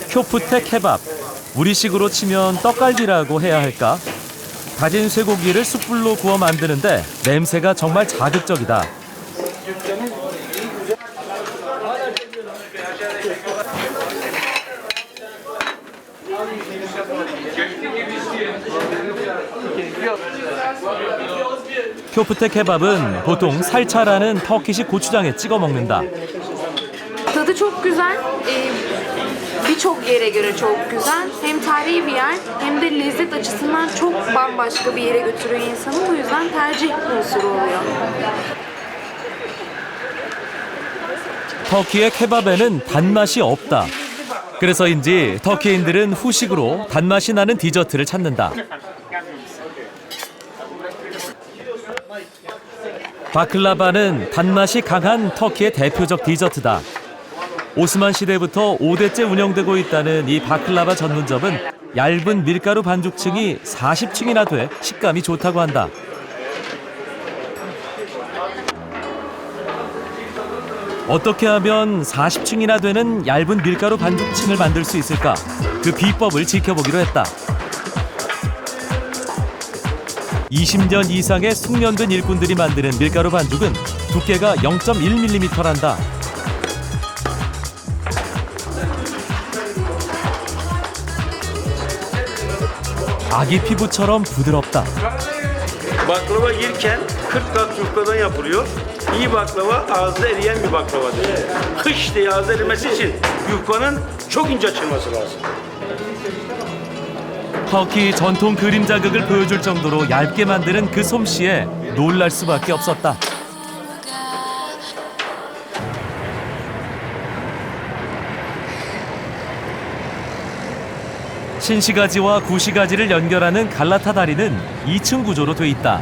쿄프테 케밥, 우리식으로 치면 떡갈비라고 해야 할까? 다진 쇠고기를 숯불로 구워 만드는데 냄새가 정말 자극적이다. 쿄프테 케밥은 보통 살차라는 터키식 고추장에 찍어 먹는다. Tadı çok güzel. Birçok yere göre çok güzel. Hem tarihi bir yer hem de lezzet açısından çok bambaşka bir yere götürüyor insanı. Bu yüzden tercih unsuru oluyor. 터키의 케밥에는 단맛이 없다. 그래서인지 터키인들은 후식으로 단맛이 나는 디저트를 찾는다. 바클라바는 단맛이 강한 터키의 대표적 디저트다. 오스만 시대부터 5대째 운영되고 있다는 이 바클라바 전문점은 얇은 밀가루 반죽층이 40층이나 돼 식감이 좋다고 한다. 어떻게 하면 40층이나 되는 얇은 밀가루 반죽층을 만들 수 있을까? 그 비법을 지켜보기로 했다. 20년 이상의 숙련된 일꾼들이 만드는 밀가루 반죽은 두께가 0.1mm란다. 아기 피부처럼 부드럽다. Baklava yerken 40 kat yufkadan yapılıyor. İyi baklava ağızda eriyen bir baklavadır. Kış diye ağızda erimesi için yufkanın çok ince açılması lazım. 터키 전통 그림 자극을 보여줄 정도로 얇게 만드는 그 솜씨에 놀랄 수밖에 없었다. 신시가지와 구시가지를 연결하는 갈라타 다리는 2층 구조로 돼 있다.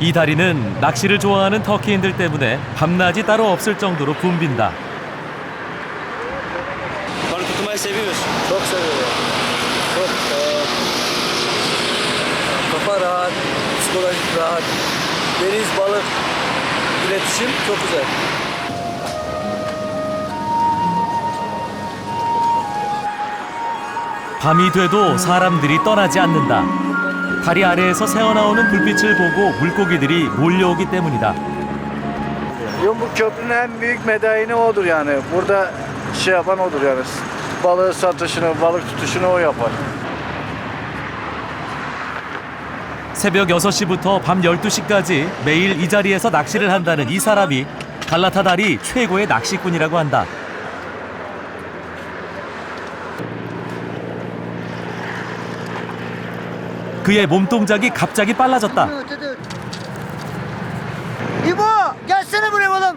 이 다리는 낚시를 좋아하는 터키인들 때문에 밤낮이 따로 없을 정도로 붐빈다. Balık tutmayı seviyorsun. Çok seviyorum. Çok kafa rahat, psikolojik rahat. Deniz, balık, iletişim çok güzel. 밤이 돼도 사람들이 떠나지 않는다. 다리 아래에서 새어나오는 불빛을 보고 물고기들이 몰려오기 때문이다. Bu köprünün en büyük medaini odur yani. Burada şey yapan odur yani. Balığı satışını, balık tutuşunu o yapar. 새벽 6시부터 밤 12시까지 매일 이 자리에서 낚시를 한다는 이 사람이 갈라타 다리 최고의 낚시꾼이라고 한다. 그의 몸동작이 갑자기 빨라졌다. İbo gelsene buraya oğlum.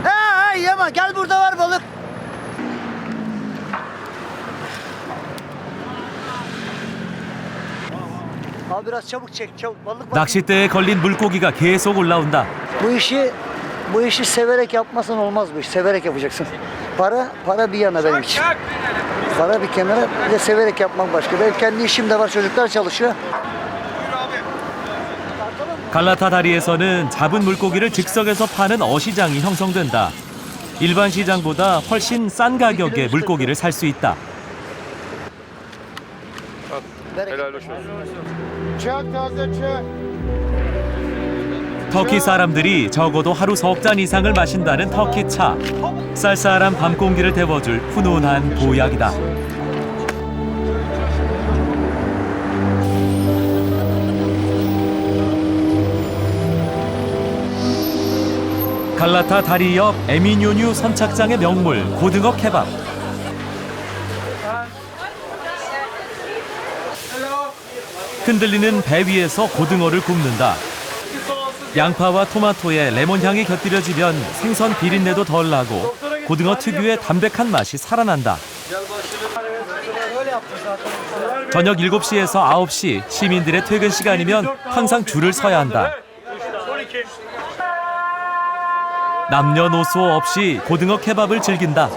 Ha yama gel burada var balık. Abi biraz çabuk çek çabuk balık. 낚싯대에 걸린 물고기가 계속 올라온다. Bu işi severek yapmasan olmaz bu iş. Severek yapacaksın. Para bir yana benim için. Para bir kenara, bir de severek yapmak başka. Benim kendi işim de var, çocuklar çalışıyor. 갈라타 다리에서는 잡은 물고기를 즉석에서 파는 어시장이 형성된다. 일반 시장보다 훨씬 싼 가격에 물고기를 살 수 있다. 터키 사람들이 적어도 하루 석 잔 이상을 마신다는 터키 차. 쌀쌀한 밤 공기를 데워줄 훈훈한 보약이다. 갈라타 다리 옆 에미뇨뉴 선착장의 명물 고등어 케밥. 흔들리는 배 위에서 고등어를 굽는다. 양파와 토마토에 레몬 향이 곁들여지면 생선 비린내도 덜 나고 고등어 특유의 담백한 맛이 살아난다. 저녁 7시에서 9시 시민들의 퇴근 시간이면 항상 줄을 서야 한다. 남녀노소 없이 고등어 케밥을 즐긴다.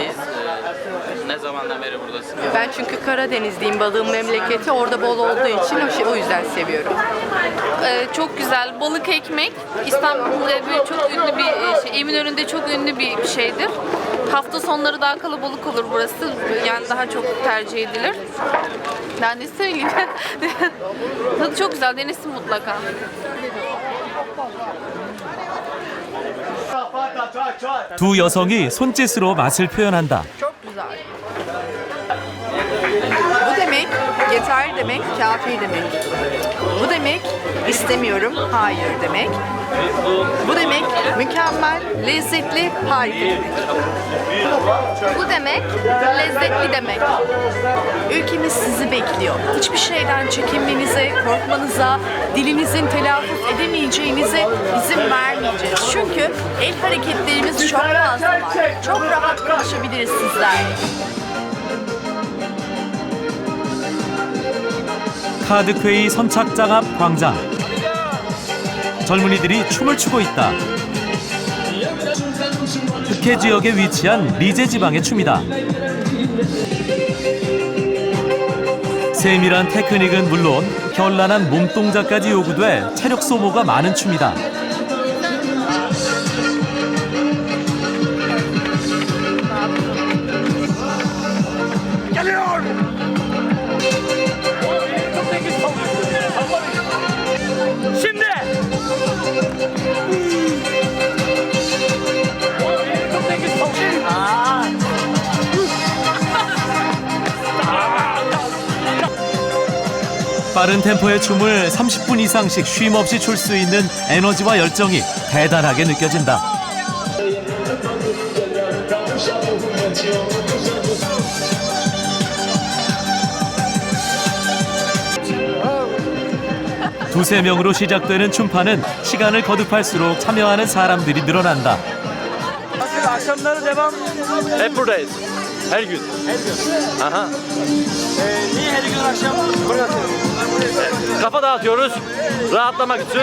Ben çünkü Karadenizliyim, balığın memleketi. Orada bol olduğu için o yüzden seviyorum. Çok güzel. Balık ekmek. İstanbul'da böyle çok ünlü bir Eminönü'nde çok ünlü bir şeydir. Hafta sonları daha kalabalık olur burası. Yani daha çok tercih edilir. Ben de söyleyeyim. Tadı çok güzel. Denesin mutlaka. 두 여성이 손짓으로 맛을 표현한다. Çok güzel. Bu demek yeter demek, kafi demek. Bu demek istemiyorum, hayır demek. Bu demek mükemmel, lezzetli, harika demek. Bu demek lezzetli demek. Ülkemiz sizi bekliyor. Hiçbir şeyden çekinmenize, korkmanıza, dilinizin telaffuz edemeyeceğinize izin vermeyeceğiz. Çünkü el hareketlerimiz çok fazla var. Çok rahat konuşabiliriz sizlerle. 카드퀘이 선착장 앞 광장. 젊은이들이 춤을 추고 있다. 흑해 지역에 위치한 리제 지방의 춤이다. 세밀한 테크닉은 물론 현란한 몸동작까지 요구돼 체력 소모가 많은 춤이다. Şimdi. 빠른 템포의 춤을 30분 이상씩 쉼 없이 출 수 있는 에너지와 열정이 대단하게 느껴진다. 두세 명으로 시작되는 춤파는 시간을 거듭할수록 참여하는 사람들이 늘어난다. Akşamları devam. Hep buradayız. Her gün. Her gün. Aha. Niye her gün akşam? Kafa dağıtıyoruz. Rahatlamak için.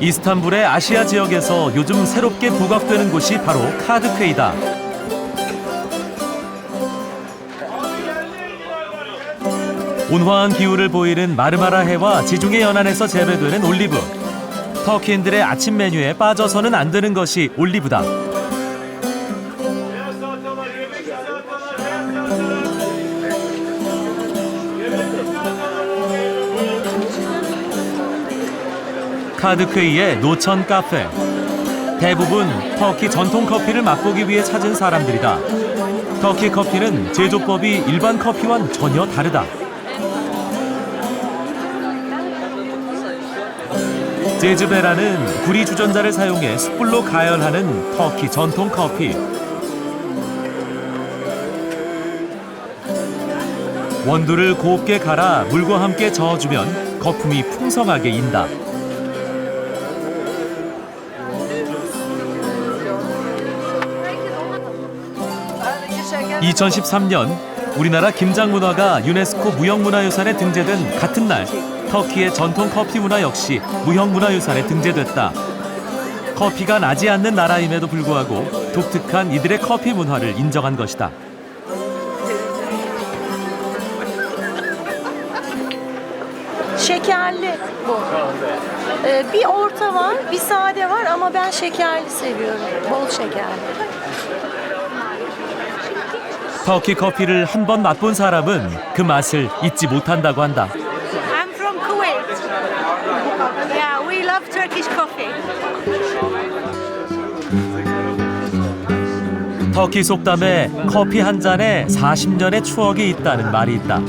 이스탄불의 아시아 지역에서 요즘 새롭게 부각되는 곳이 바로 카드퀘이다. 온화한 기후를 보이는 마르마라 해와 지중해 연안에서 재배되는 올리브. 터키인들의 아침 메뉴에 빠져서는 안 되는 것이 올리브다. 카드퀘이의 노천 카페. 대부분 터키 전통 커피를 맛보기 위해 찾은 사람들이다. 터키 커피는 제조법이 일반 커피와는 전혀 다르다. 제즈베라는 구리 주전자를 사용해 숯불로 가열하는 터키 전통 커피. 원두를 곱게 갈아 물과 함께 저어주면 거품이 풍성하게 인다. 2013년 우리나라 김장 문화가 유네스코 무형문화유산에 등재된 같은 날 터키의 전통 커피 문화 역시 무형문화유산에 등재됐다. 커피가 나지 않는 나라임에도 불구하고 독특한 i들의 커피 문화를 인정한 것이다. Şekerli bu. Bir orta var, bir sade var ama ben şekerli seviyorum. Bol şekerli. 터키 커피를 한 번 맛본 사람은 그 맛을 잊지 못한다고 한다. I'm from Kuwait. Yeah, we love Turkish coffee. 터키 속담에 커피 한 잔에 40년의 추억이 있다는 말이 있다.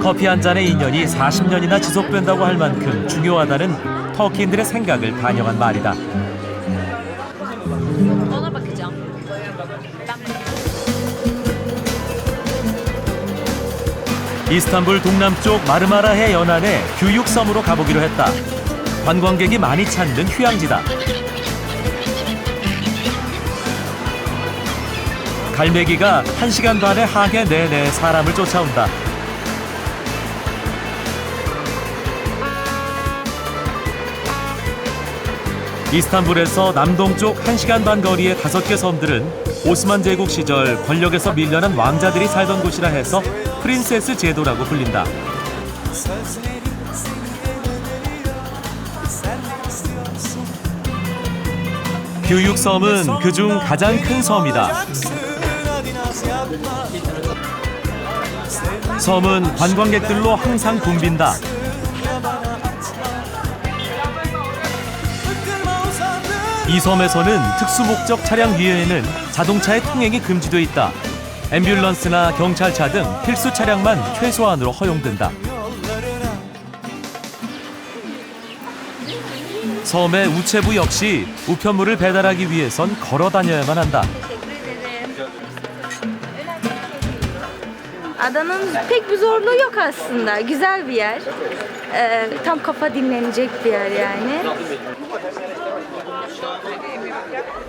커피 한 잔의 인연이 40년이나 지속된다고 할 만큼 중요하다는 터키인들의 생각을 반영한 말이다. Ona bakacağım. 이스탄불 동남쪽 마르마라해 연안의 규육섬으로 가보기로 했다. 관광객이 많이 찾는 휴양지다. 갈매기가 1시간 반의 항해 내내 사람을 쫓아온다. 이스탄불에서 남동쪽 1시간 반 거리의 5개 섬들은 오스만 제국 시절 권력에서 밀려난 왕자들이 살던 곳이라 해서 프린세스 제도라고 불린다. 규육섬은 그중 가장 큰 섬이다. 섬은 관광객들로 항상 붐빈다. 이 섬에서는 특수목적 차량 위에는 자동차의 통행이 금지돼 있다. 앰뷸런스나 경찰차 등 필수 차량만 최소한으로 허용된다. 섬의 우체부 역시 우편물을 배달하기 위해선 걸어 다녀야만 한다. Adanın pek bir zorluğu yok aslında. Güzel bir yer. Tam kafa dinlenecek bir yer yani.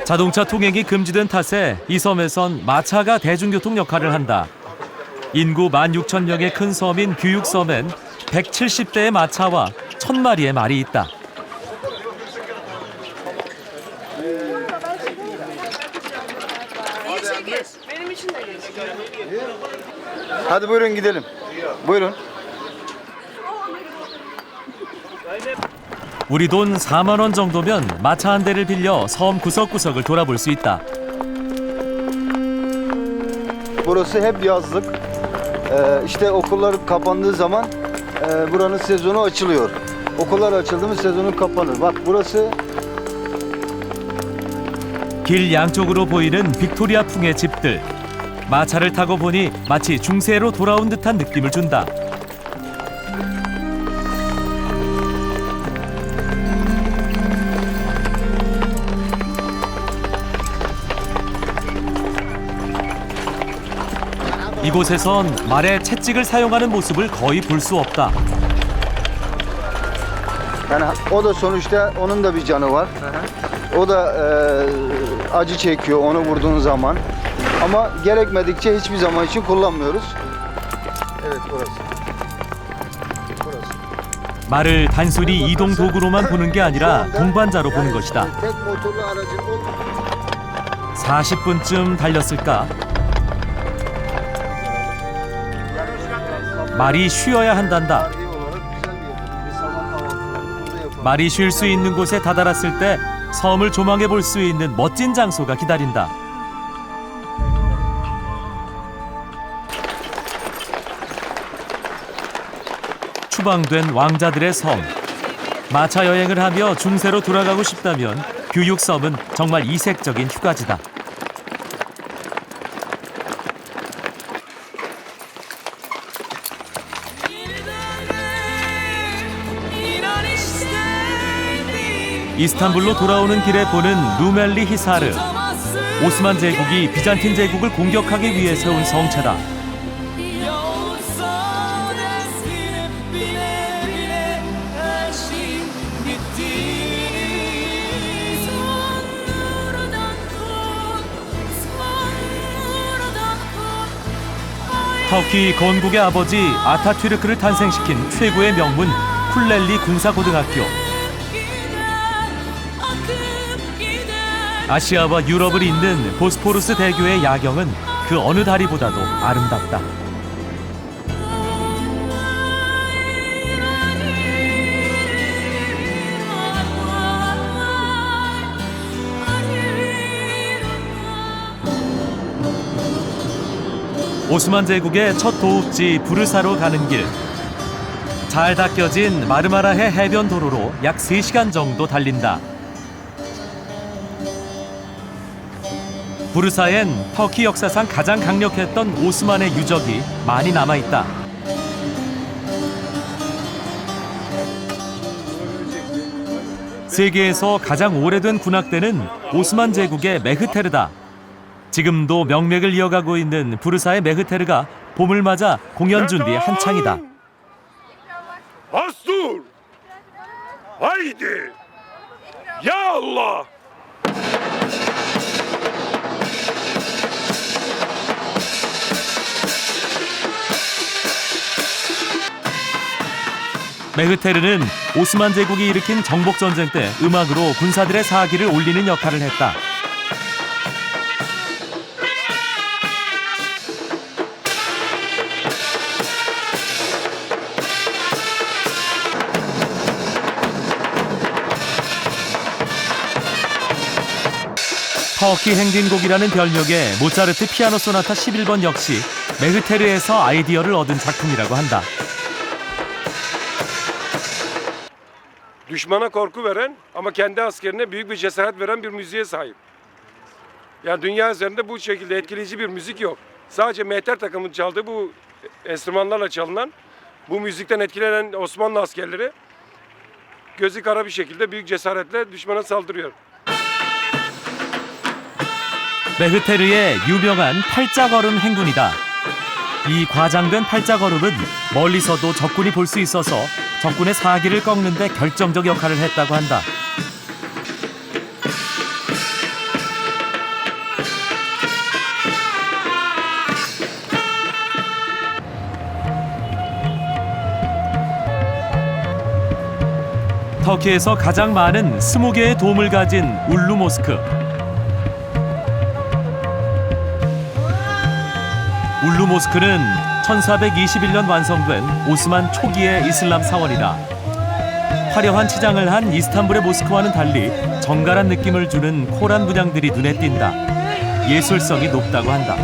자동차 통행이 금지된 탓에 이 섬에선 마차가 대중교통 역할을 한다. 인구 16,000명의 큰 섬인 규육섬엔 170대의 마차와 1000마리의 말이 있다. Hadi buyurun gidelim. Buyurun. 우리 돈 4만 원 정도면 마차 한 대를 빌려 섬 구석구석을 돌아볼 수 있다. Burası hep yazlık. İşte okullar kapandığı zaman buranın sezonu açılıyor. Okullar açıldı mı sezonu kapanır. Bak burası 길 양쪽으로 보이는 빅토리아풍의 집들. 마차를 타고 보니 마치 중세로 돌아온 듯한 느낌을 준다. 이곳에선 말의 채찍을 사용하는 모습을 거의 볼 수 없다. yani o da sonuçta onun da bir canı var. O da acı çekiyor onu vurduğun zaman. Ama gerekmedikçe hiçbir zaman için kullanmıyoruz. Evet burası. 말을 단순히 이동 도구로만 보는 게 아니라 동반자로 보는 것이다. tek motorlu aracın 40분쯤 달렸을까? 말이 쉬어야 한단다. 말이 쉴 수 있는 곳에 다다랐을 때 섬을 조망해 볼 수 있는 멋진 장소가 기다린다. 추방된 왕자들의 섬. 마차 여행을 하며 중세로 돌아가고 싶다면 규육섬은 정말 이색적인 휴가지다. 이스탄불로 돌아오는 길에 보는 누멜리 히사르. 오스만 제국이 비잔틴 제국을 공격하기 위해 세운 성체다. 터키 건국의 아버지 아타투르크를 탄생시킨 최고의 명문 쿨렐리 군사고등학교. 아시아와 유럽을 잇는 보스포루스 대교의 야경은 그 어느 다리보다도 아름답다. 오스만 제국의 첫 도읍지 부르사로 가는 길. 잘 닦여진 마르마라해 해변 도로로 약 3시간 정도 달린다. 부르사엔 터키 역사상 가장 강력했던 오스만의 유적이 많이 남아있다. 세계에서 가장 오래된 군악대는 오스만 제국의 메흐테르다. 지금도 명맥을 이어가고 있는 부르사의 메흐테르가 봄을 맞아 공연 준비 한창이다. Astur! Haydi! Ya Allah! 메흐테르는 오스만 제국이 일으킨 정복전쟁 때 음악으로 군사들의 사기를 올리는 역할을 했다. 터키 행진곡이라는 별명의 모차르트 피아노 소나타 11번 역시 메흐테르에서 아이디어를 얻은 작품이라고 한다. Düşmana korku veren ama kendi askerine büyük bir cesaret veren bir müziğe sahip. Yani dünya üzerinde bu şekilde etkileyici bir müzik yok. Sadece mehter takımının çaldığı bu enstrümanlarla çalınan bu müzikten etkilenen Osmanlı askerleri gözü kara bir şekilde büyük cesaretle düşmana saldırıyor. 메흐테르의 유명한 팔자걸음 행군이다. 이 과장된 팔자걸음은 멀리서도 적군이 볼 수 있어서 적군의 사기를 꺾는 데 결정적 역할을 했다고 한다. 터키에서 가장 많은 20개의 돔을 가진 울루 모스크. 울루 모스크는 1421년 완성된 오스만 초기의 이슬람 사원이다. 화려한 치장을 한 이스탄불의 모스크와는 달리 정갈한 느낌을 주는 코란 문양들이 눈에 띈다. 예술성이 높다고 한다.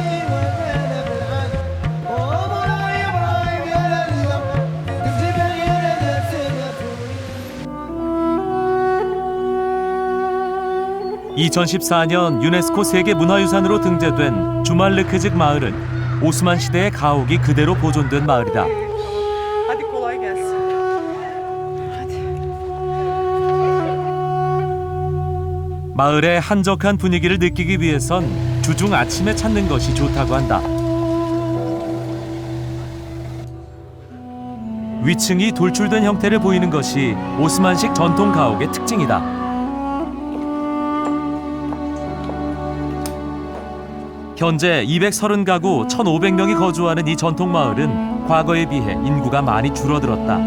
(2014년) 유네스코 세계문화유산으로 등재된 주말르크즉 마을은 오스만 시대의 가옥이 그대로 보존된 마을이다. Hadi kolay gelsin. 마을의 한적한 분위기를 느끼기 위해선 주중 아침에 찾는 것이 좋다고 한다. 위층이 돌출된 형태를 보이는 것이 오스만식 전통 가옥의 특징이다. 현재 230가구 1,500명이 거주하는 이 전통 마을은 과거에 비해 인구가 많이 줄어들었다.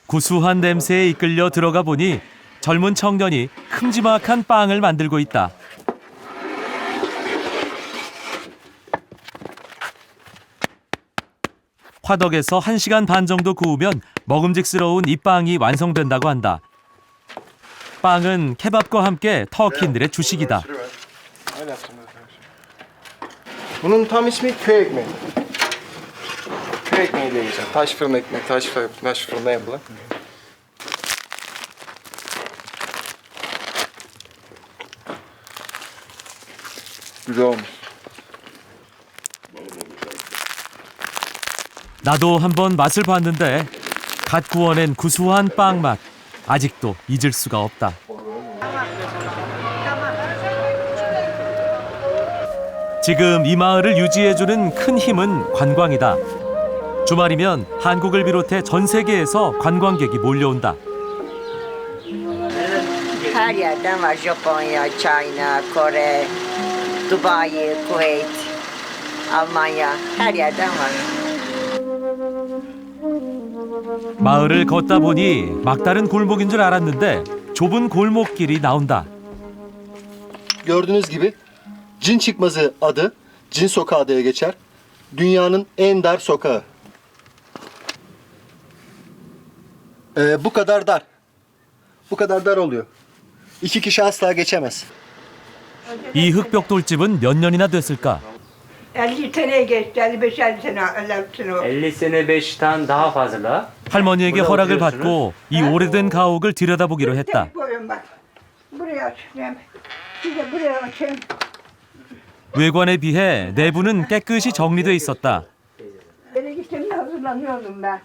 구수한 냄새에 이끌려 들어가 보니 젊은 청년이 큼지막한 빵을 만들고 있다. 화덕에서 1시간 반 정도 구우면 먹음직스러운 이 빵이 완성된다고 한다. 빵은 케밥과 함께 터키인들의 주식이다. Bunun tam ismi köy ekmeği. Köy ekmeği diye geçer. Taş fırın ekmek, taş fırında yapılır. Güzel olmuş. 나도 한번 맛을 봤는데 갓 구워낸 구수한 빵 맛 아직도 잊을 수가 없다. 지금 이 마을을 유지해주는 큰 힘은 관광이다. 주말이면 한국을 비롯해 전 세계에서 관광객이 몰려온다. Her yerden var. Japonya, China, Kore, Dubai, Kuveyt, Almanya. Her yerden var. 마을을 걷다 보니 막다른 골목인 줄 알았는데 좁은 골목길이 나온다. Gördüğünüz gibi Cin Çıkmazı adı Cin Sokağı diye geçer. Dünyanın en dar sokağı. Bu kadar dar. Bu kadar dar oluyor. 2 kişi asla geçemez. 이 흑벽돌집은 몇 년이나 됐을까? 50 seneye geçti, 55-50 sene. 50 sene 5'ten daha fazla. 할머니에게 허락을 받고 이 오래된 가옥을 들여다보기로 했다. Koyun bak. Buraya açayım. Bir de buraya açayım. 외관에 비해 내부는 깨끗이 정리돼 있었다. Böyle gittiğimde hazırlanıyordum ben.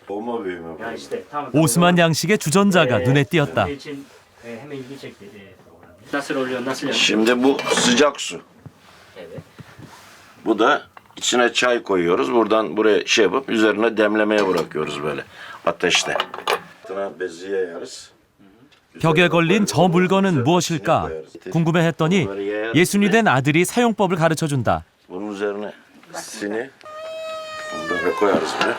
Olma büyüme. Ya işte tam 오스만 양식의 주전자가 눈에 띄었다. Onun için hemen ilgi çekti program. Nasıl oluyor, nasıl yapıyor? Şimdi bu sıcak su. Evet. Bu da içine çay koyuyoruz. Buradan buraya şey yapıp üzerine demlemeye bırakıyoruz böyle ateşte. Altına beziye yayarız. 벽에 걸린 저 물건은 무엇일까 궁금해했더니 예순이 된 아들이 사용법을 가르쳐준다. Bunun üzerine sini böyle koyarız böyle.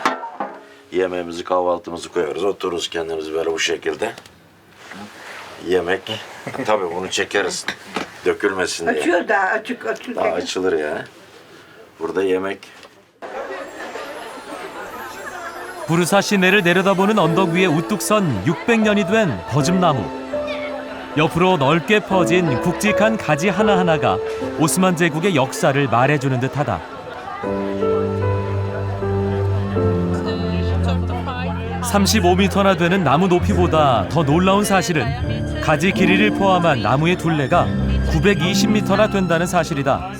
Yemeğimizi, kahvaltımızı koyarız. Otururuz kendimizi böyle bu şekilde. Yemek. Tabii bunu çekeriz. Dökülmesin diye. Açıyor daha açık. Daha açılır yani. Burada yemek. 부르사 시내를 내려다보는 언덕 위에 우뚝 선 600년이 된 버즘나무. 옆으로 넓게 퍼진 굵직한 가지 하나하나가 오스만 제국의 역사를 말해주는 듯하다. (35m나) 되는 나무 높이보다 더 놀라운 사실은 가지 길이를 포함한 나무의 둘레가 920m나 된다는 사실이다.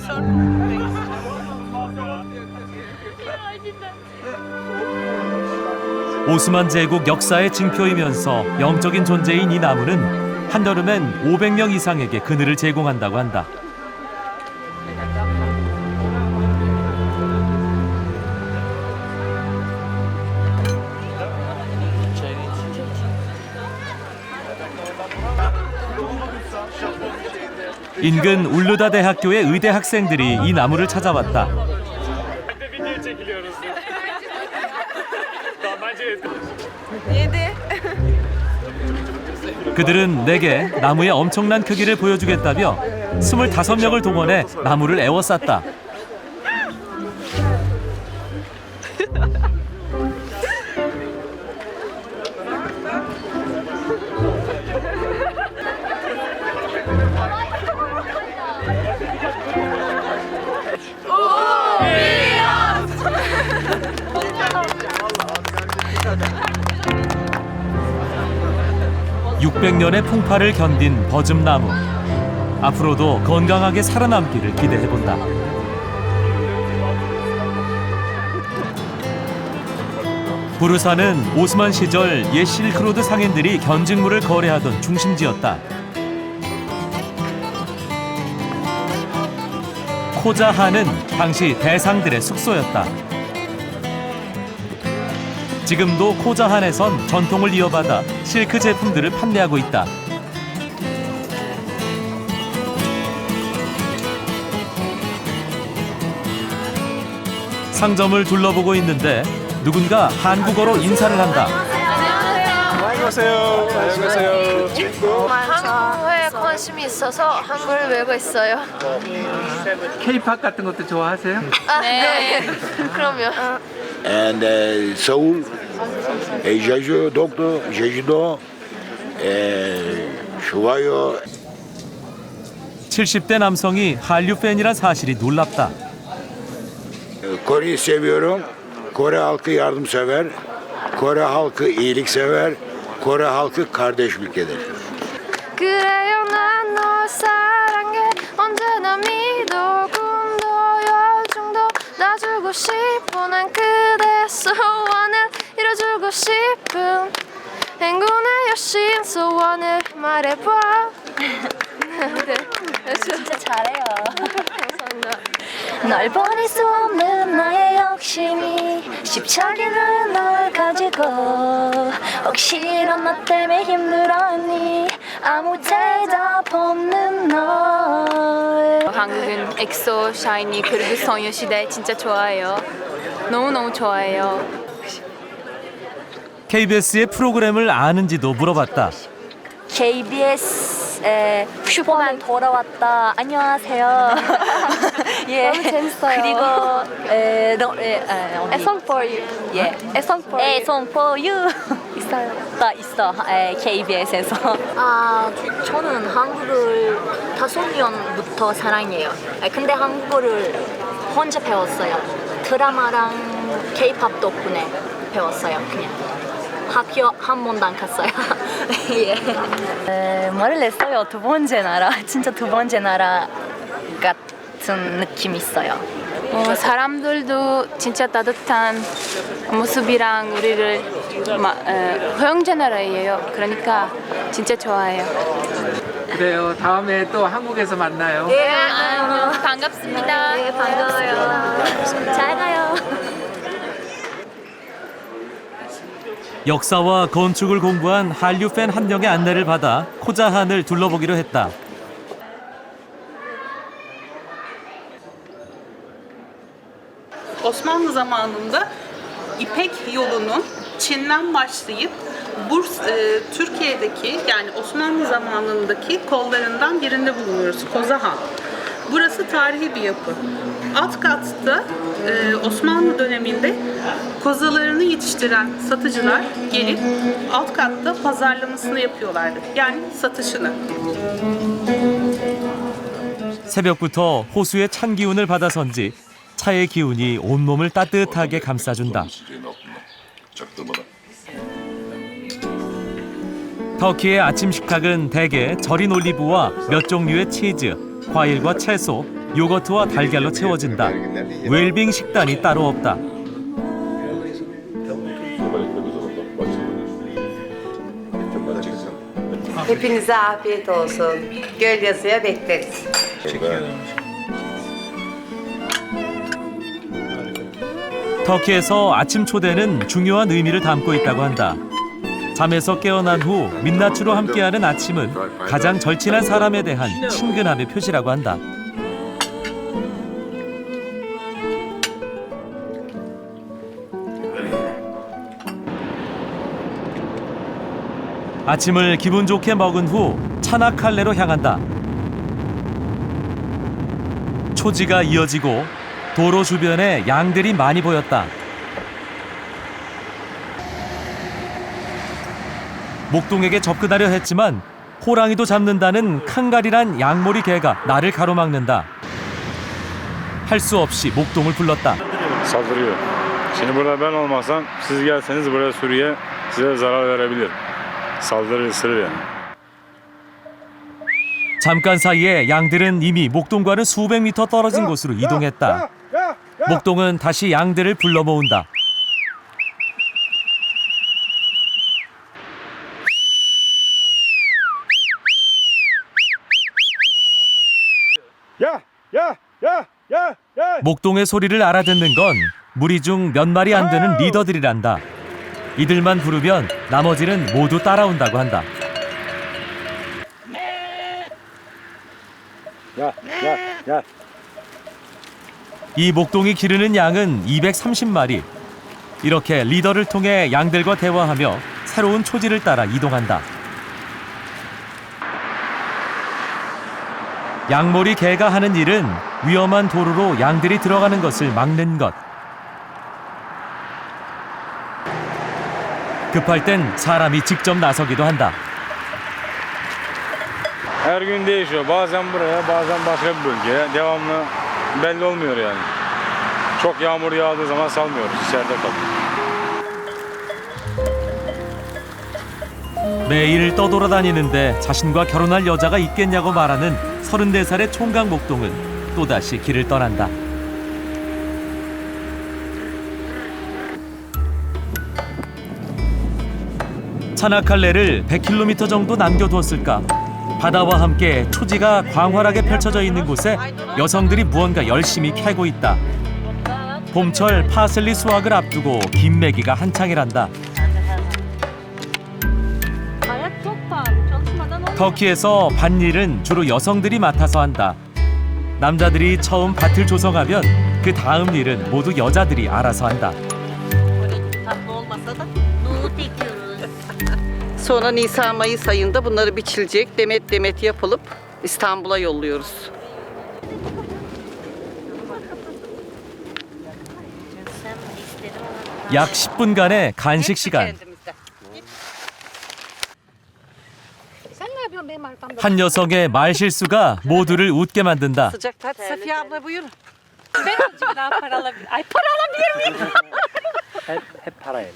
오스만 제국 역사의 징표이면서 영적인 존재인 이 나무는 한여름엔 500명 이상에게 그늘을 제공한다고 한다. 인근 울루다 대학교의 의대 학생들이 이 나무를 찾아왔다. 그들은 내게 나무의 엄청난 크기를 보여주겠다며 25명을 동원해 나무를 에워쌌다. (600년의) 풍파를 견딘 버즘나무. 앞으로도 건강하게 살아남기를 기대해본다. 부르사는 오스만 시절 옛 실크로드 상인들이 견직물을 거래하던 중심지였다. 코자하는 당시 대상들의 숙소였다. 지금도 코자한에선 전통을 이어받아 실크 제품들을 판매하고 있다. 상점을 둘러보고 있는데 누군가 한국어로 인사를 한다. 안녕하세요. 안녕하세요. 한국어에 관심이 있어서 한국어를 외우고 있어요. K-pop 같은 것도 좋아하세요? 네. 그럼요. And Seoul, Jeju, Dokdo, Jeju-do, 좋아요. 70대 남성이 한류 팬이란 사실이 놀랍다. Kore'yi seviyorum. Kore halkı yardımsever. Kore halkı iyiliksever. Kore halkı kardeş ülkedir. 그래요 난 널 사랑해 언제나 믿어금도 열정도 놔주고 싶어 난 그대 소원을 이뤄주고 싶은 행운의 여신 소원을 말해봐. 네, 진짜 잘해요. 널 버릴 수 없는 나의 욕심이 십자기는 널 가지고 혹시나 나 때문에 힘들었니 아무 대답 없는 널. 한국은 엑소, 샤이니 그리고 소녀시대 진짜 좋아해요. 너무너무 좋아해요. KBS의 프로그램을 아는지도 물어봤다. KBS 슈퍼맨 돌아왔다. 안녕하세요. 예. 너무 재밌어요. 그리고 A Song for You. 예. A Song for A You. Song for You 있어요. 가 있어. KBS에서. 아, 저는 한국을 5년부터 사랑해요. 근데 한국어를 혼자 배웠어요. 드라마랑 K-pop 덕분에 배웠어요. 그냥. 학교 한 번도 안 갔어요. 예. 말을 했어요. 두 번째 나라. 진짜 두 번째 나라 같은 느낌이 있어요. 사람들도 진짜 따뜻한 모습이랑 우리를 허용제 나라예요. 그러니까 진짜 좋아해요. 그래요. 다음에 또 한국에서 만나요. 네, 반갑습니다. 네, 반가워요. 잘 가요. 역사와 건축을 공부한 한류 팬 한 명의 안내를 받아 코자한을 둘러보기로 했다. Osmanlı zamanında İpek yolunun Çin'den başlayıp Türkiye'deki yani Osmanlı zamanındaki kollarından birinde bulunuyoruz. Kozahan. Burası tarihi bir yapı. Alt katta Osmanlı döneminde kozalarını yetiştiren satıcılar gelip alt katta pazarlamasını yapıyorlardı. Yani satışını. 새벽부터 호수의 찬 기운을 받아선지 차의 기운이 온몸을 따뜻하게 감싸준다. 터키의 아침 식탁은 대개 절인 올리브와 몇 종류의 치즈, 과일과 채소, 요거트와 달걀로 채워진다. 웰빙 식단이 따로 없다. Hepinize afiyet olsun. Gölyazı'ya bekleriz. 터키에서 아침 초대는 중요한 의미를 담고 있다고 한다. 잠에서 깨어난 후 민낯으로 함께하는 아침은 가장 절친한 사람에 대한 친근함의 표시라고 한다. 아침을 기분 좋게 먹은 후 차나칼레로 향한다. 초지가 이어지고 도로 주변에 양들이 많이 보였다. 목동에게 접근하려 했지만 호랑이도 잡는다는 칸갈이란 양모리 개가 나를 가로막는다. 할 수 없이 목동을 불렀다. Saldırıyor. Şimdi burada ben olmasam siz gelseniz buraya sürüye size zarar verebilir. Saldırır, ısırır yani. 잠깐 사이에 양들은 이미 목동과는 수백 미터 떨어진 곳으로 이동했다. 목동은 다시 양들을 불러 모은다. 목동의 소리를 알아듣는 건 무리 중 몇 마리 안 되는 리더들이란다. 이들만 부르면 나머지는 모두 따라온다고 한다. 이 목동이 기르는 양은 230마리. 이렇게 리더를 통해 양들과 대화하며 새로운 초지를 따라 이동한다. 양모리 개가 하는 일은 위험한 도로로 양들이 들어가는 것을 막는 것. 급할 땐 사람이 직접 나서기도 한다. Her gün değişiyor. Bazen buraya, bazen başka bir bölgeye. Devamlı belli olmuyor yani. Çok yağmur yağdığı zaman salmıyoruz. İçeride kalıyor. 매일 떠돌아다니는데 자신과 결혼할 여자가 있겠냐고 말하는 34살의 총각 목동은 또다시 길을 떠난다. 차나칼레를 100km 정도 남겨두었을까? 바다와 함께 초지가 광활하게 펼쳐져 있는 곳에 여성들이 무언가 열심히 캐고 있다. 봄철 파슬리 수확을 앞두고 김매기가 한창이란다. 터키에서 밭일은 주로 여성들이 맡아서 한다. 남자들이 처음 밭을 조성하면 그 다음 일은 모두 여자들이 알아서 한다. Sonra Nisan-Mayıs ayında bunları biçilecek, demet demet yapılıp İstanbul'a yolluyoruz. 약 10분간의 간식 시간. 한 여성의 말 실수가 모두를 웃게 만든다. Sıcakta. Hadi Safiye abla buyur. Ben azıcık daha para alabilir. Ay para alabilir miyim? Hep parayla.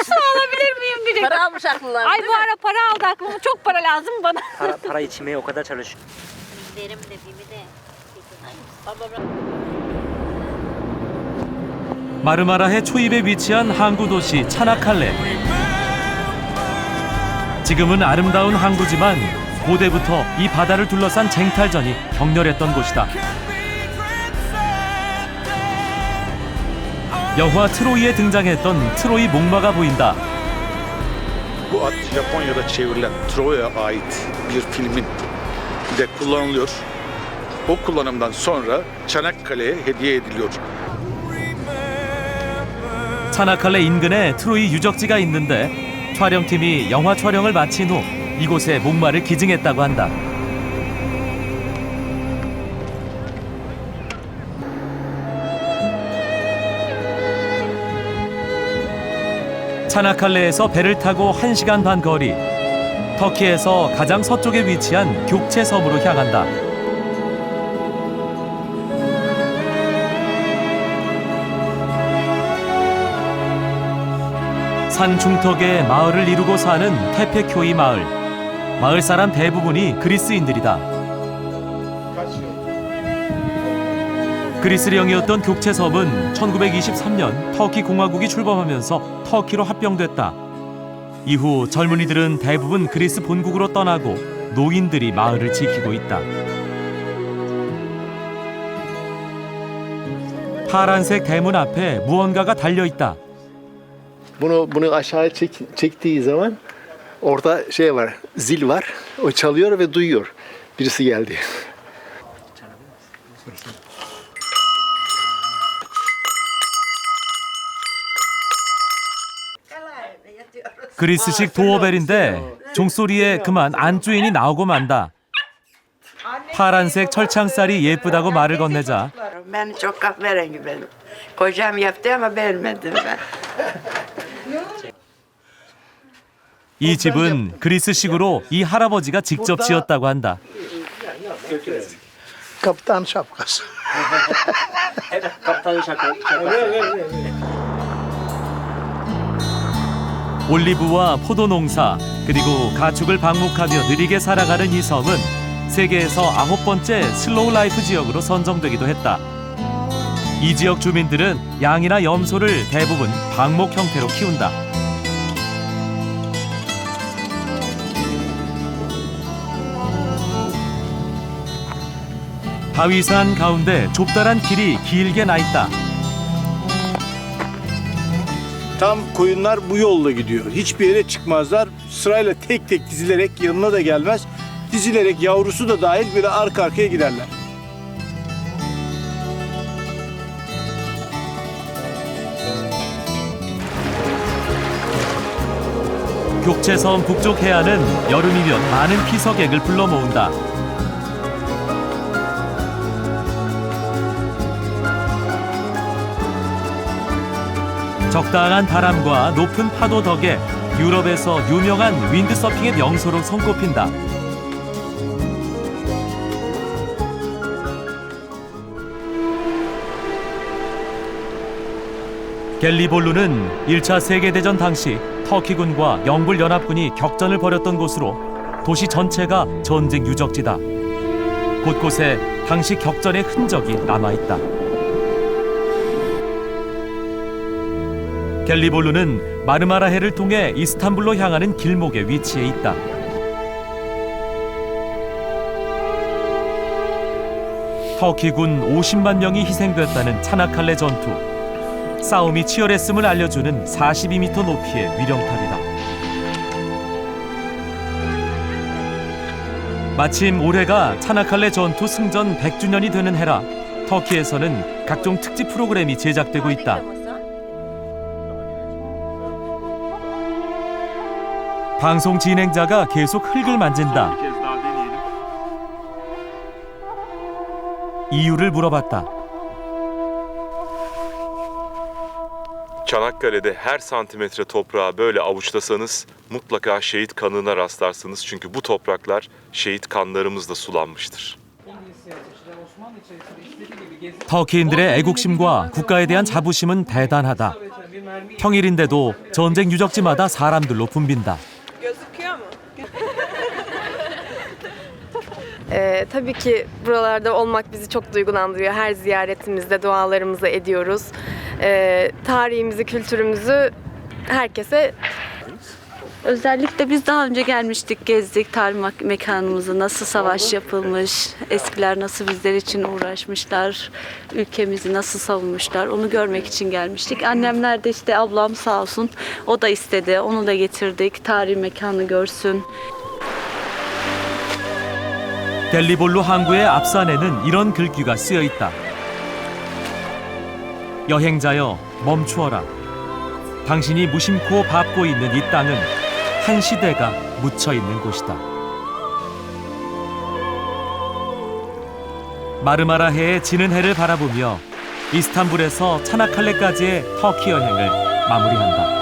Su alabilir miyim direkt? Para almış aklına. Ay bu ara para aldı aklıma. Çok para lazım bana. Para içmeye o kadar çalışıyor. 마르마라해 초입에 위치한 항구 도시 차나칼레. 지금은 아름다운 항구지만 고대부터 이 바다를 둘러싼 쟁탈전이 격렬했던 곳이다. 영화 트로이에 등장했던 트로이 목마가 보인다. Bu at Japonya'da çevrilen Troya'ya ait bir filmin de kullanılıyor. O kullanımdan sonra Çanakkale'ye hediye ediliyor. 차나칼레 인근에 트로이 유적지가 있는데 촬영팀이 영화 촬영을 마친 후 이곳에 목마를 기증했다고 한다. 차나칼레에서 배를 타고 1시간 반 거리, 터키에서 가장 서쪽에 위치한 격체 섬으로 향한다. 산 중턱에 마을을 이루고 사는 테페쿄이 마을. 마을 사람 대부분이 그리스인들이다. 그리스령이었던 격체섬은 1923년 터키 공화국이 출범하면서 터키로 합병됐다. 이후 젊은이들은 대부분 그리스 본국으로 떠나고 노인들이 마을을 지키고 있다. 파란색 대문 앞에 무언가가 달려 있다. Bunu aşağıya çektiği zaman orada şey var, zil var. O çalıyor ve duyuyor. Birisi geldi. 그리스식 도어벨인데 종소리에 그만 안주인이 나오고 만다. 파란색 철창살이 예쁘다고 말을 건네자 Ben çok kahverengi benim. Kocam yaptı ama beğenmedim ben. 이 집은 그리스식으로 이 할아버지가 직접 지었다고 한다. Kaptan şapkası. kaptan şaka. 올리브와 포도 농사 그리고 가축을 방목하며 느리게 살아가는 이 섬은 세계에서 9번째 슬로우 라이프 지역으로 선정되기도 했다. 이 지역 주민들은 양이나 염소를 대부분 방목 형태로 키운다. 바위산 가운데 좁다란 길이 길게 나 있다. Tam koyunlar bu yolla gidiyor. Hiçbir yere çıkmazlar. Sırayla tek tek dizilerek yanına da gelmez. Dizilerek yavrusu da dahil böyle arka arkaya giderler. 격체섬 북쪽 해안은 여름이면 많은 피서객을 불러 모은다. 적당한 바람과 높은 파도 덕에 유럽에서 유명한 윈드서핑의 명소로 손꼽힌다. 갤리볼루는 1차 세계대전 당시 터키군과 영불연합군이 격전을 벌였던 곳으로 도시 전체가 전쟁 유적지다. 곳곳에 당시 격전의 흔적이 남아있다. 갤리볼루는 마르마라해를 통해 이스탄불로 향하는 길목에 위치해 있다. 터키군 50만 명이 희생됐다는 차나칼레 전투. 싸움이 치열했음을 알려주는 42m 높이의 위령탑이다. 마침 올해가 차나칼레 전투 승전 100주년이 되는 해라 터키에서는 각종 특집 프로그램이 제작되고 있다. 방송 진행자가 계속 흙을 만진다. 이유를 물어봤다. Çanakkale'de her santimetre toprağı böyle avuçlasanız mutlaka şehit kanına rastlarsınız. Çünkü bu topraklar şehit kanlarımızla sulanmıştır. 터키인들의 애국심과 국가에 대한 자부심은 대단하다. 평일인데도 전쟁 유적지마다 사람들로 붐빈다. Tabii ki buralarda olmak bizi çok duygulandırıyor. Her ziyaretimizde dualarımızı ediyoruz. Tarihimizi, kültürümüzü herkese Özellikle biz daha önce gelmiştik, gezdik tarih mekanımızı, nasıl savaş yapılmış, eskiler nasıl bizler için uğraşmışlar, ülkemizi nasıl savunmuşlar, onu görmek için gelmiştik. Annemler de işte ablam sağ olsun, o da istedi, onu da getirdik, tarih mekanı görsün. 갤리볼로 항구의 앞산에는 이런 글귀가 쓰여 있다. 여행자여 멈추어라. 당신이 무심코 밟고 있는 이 땅은 한 시대가 묻혀 있는 곳이다. 마르마라해의 지는 해를 바라보며 이스탄불에서 차나칼레까지의 터키 여행을 마무리한다.